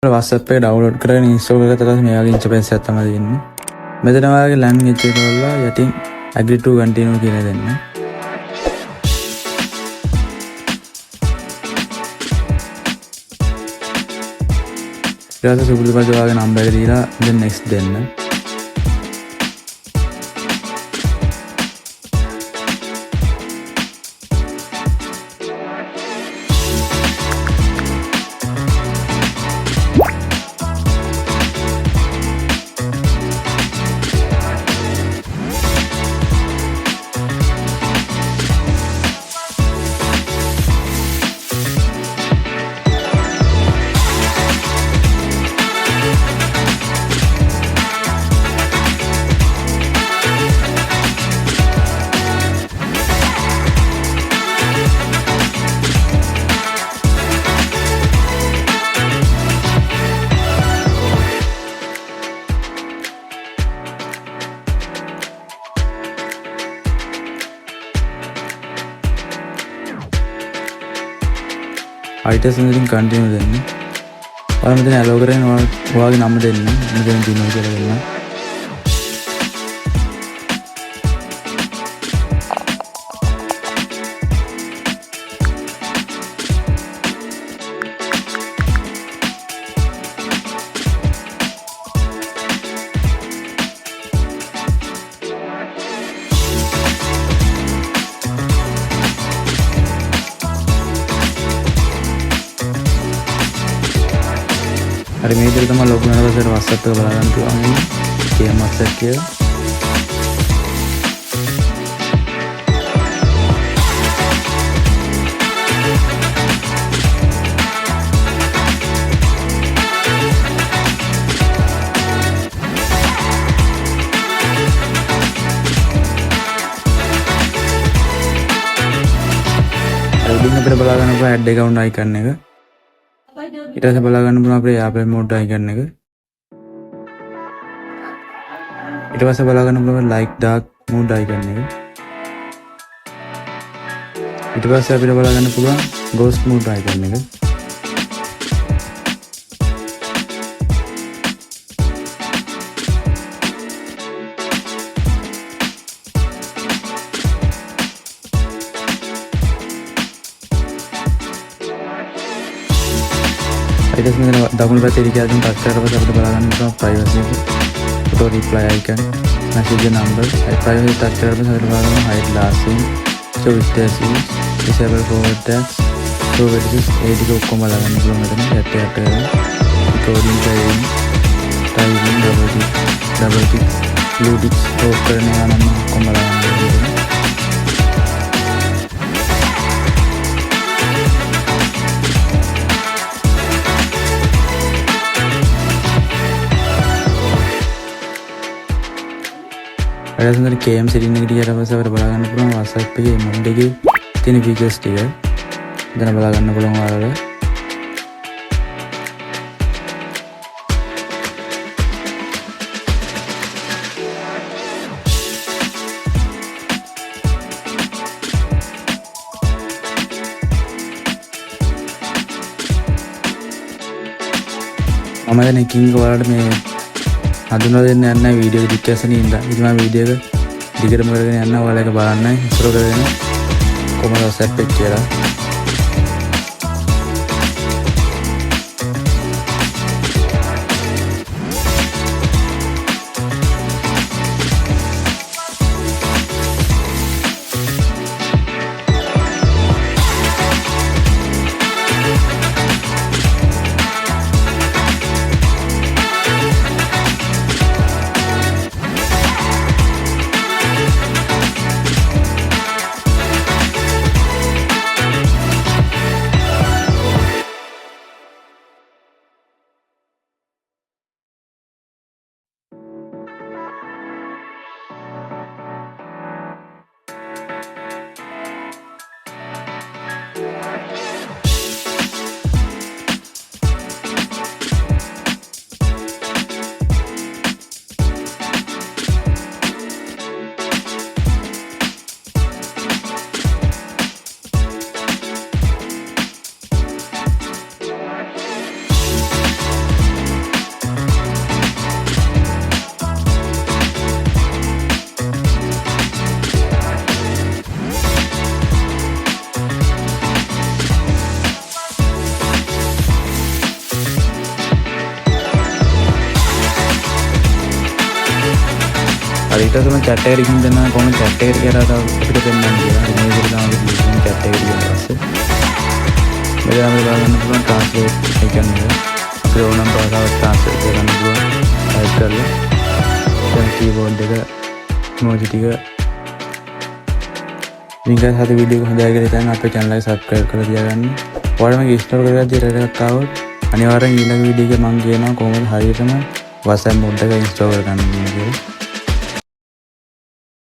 WhatsApp එක download කරගෙන install කරලා තමයි මේ වගේ ඉන්ටර්ෆේස් එකක් තමයි දෙන්නේ. මෙතන ඔයාගේ ලැන්ග්වේජ් එක වල යටින් agree to continue කියලා දෙන්න. ඊට පස්සේ සුපුරුදු ඔයාගේ නම්බර් එක දීලා then next දෙන්න. iTest එකෙන් continue දෙන්න. ඔයාලා මෙතන allow කරගෙන ඔයාගේ නම දෙන්න. මෙතන dinuu කියලා දෙන්න. හරි මේ විදිහට තමයි ලොග් වෙනවා පස්සේ WhatsApp එක බලා ගන්න පුළුවන් වෙන්නේ. KM WhatsApp කියලා. ඉතින් අපිට බලා ගන්න පුළුවන් add account icon එක. ඊට පස්සේ බලා ගන්න පුළුවන් අපේ airplane mode icon එක. ඊට පස්සේ බලා ගන්න පුළුවන් light dark mode icon එක. ඊට පස්සේ අපිට බලා ගන්න පුළුවන් ghost mode icon එක. ඊට පස්සේ මෙතන දකුණු පැත්තේ ඉරිකා දෙන ටච් කරලා පස්සේ අපිට බලා ගන්න පුළුවන් privacy එක. photo reply icon, message number, privacy touch කරලා පස්සේ අපිට බලා ගන්න hide last name, show status, disable forward tags, show messages ඒ ටික ඔක්කොම බලා ගන්න පුළුවන් මෙතන chat එකට recording timing, double tick, blue tick off කරන ඒවා නම් ඔක්කොම බලා ගන්න පුළුවන්. අරසන්දර KM setting එකට ගියාට පස්සේ අපිට බලා ගන්න පුළුවන් WhatsApp එකේ mode එකේ තියෙන features ටික. දැන් බලා ගන්න පුළුවන් ඔයාලට. මම දැන් එකින් ඔයාලට මේ හඳුනා දෙන්න යන්න වීඩියෝ එක ඩිස්කෂන් ඉඳලා ඉතින් මම වීඩියෝ එක දිගටම කරගෙන යන්න ඔයාලා එක බලන්න ඉස්සර කරගෙන කොහොමද WhatsApp එක කියලා. හරි ඊට පස්සේ මම chat එකට ගිහින් දෙන්නම් කොහොමද chat එකට කියලා තව අපිට දෙන්නම් කියලා. මේ විදිහට තමයි අපි chat එකට ගියන් පස්සේ මෙතන අපිට බලන්න පුළුවන් translate එක කියන්නේ අපේ ඕනම භාෂාවක් translate කරන්න පුළුවන් type කරලා දැන් keyboard එක emoji ටික වින්ගස් හද වීඩියෝ එක හොඳයි කියලා හිතන්න අපේ channel එක subscribe කරලා තියාගන්න. ඔයාලා මේක install කරගද්දී error එකක් ආවොත් අනිවාර්යෙන් ඊළඟ වීඩියෝ එකේ මම කියනවා කොහොමද හරියටම WhatsApp mod එක install කරගන්න කියලා.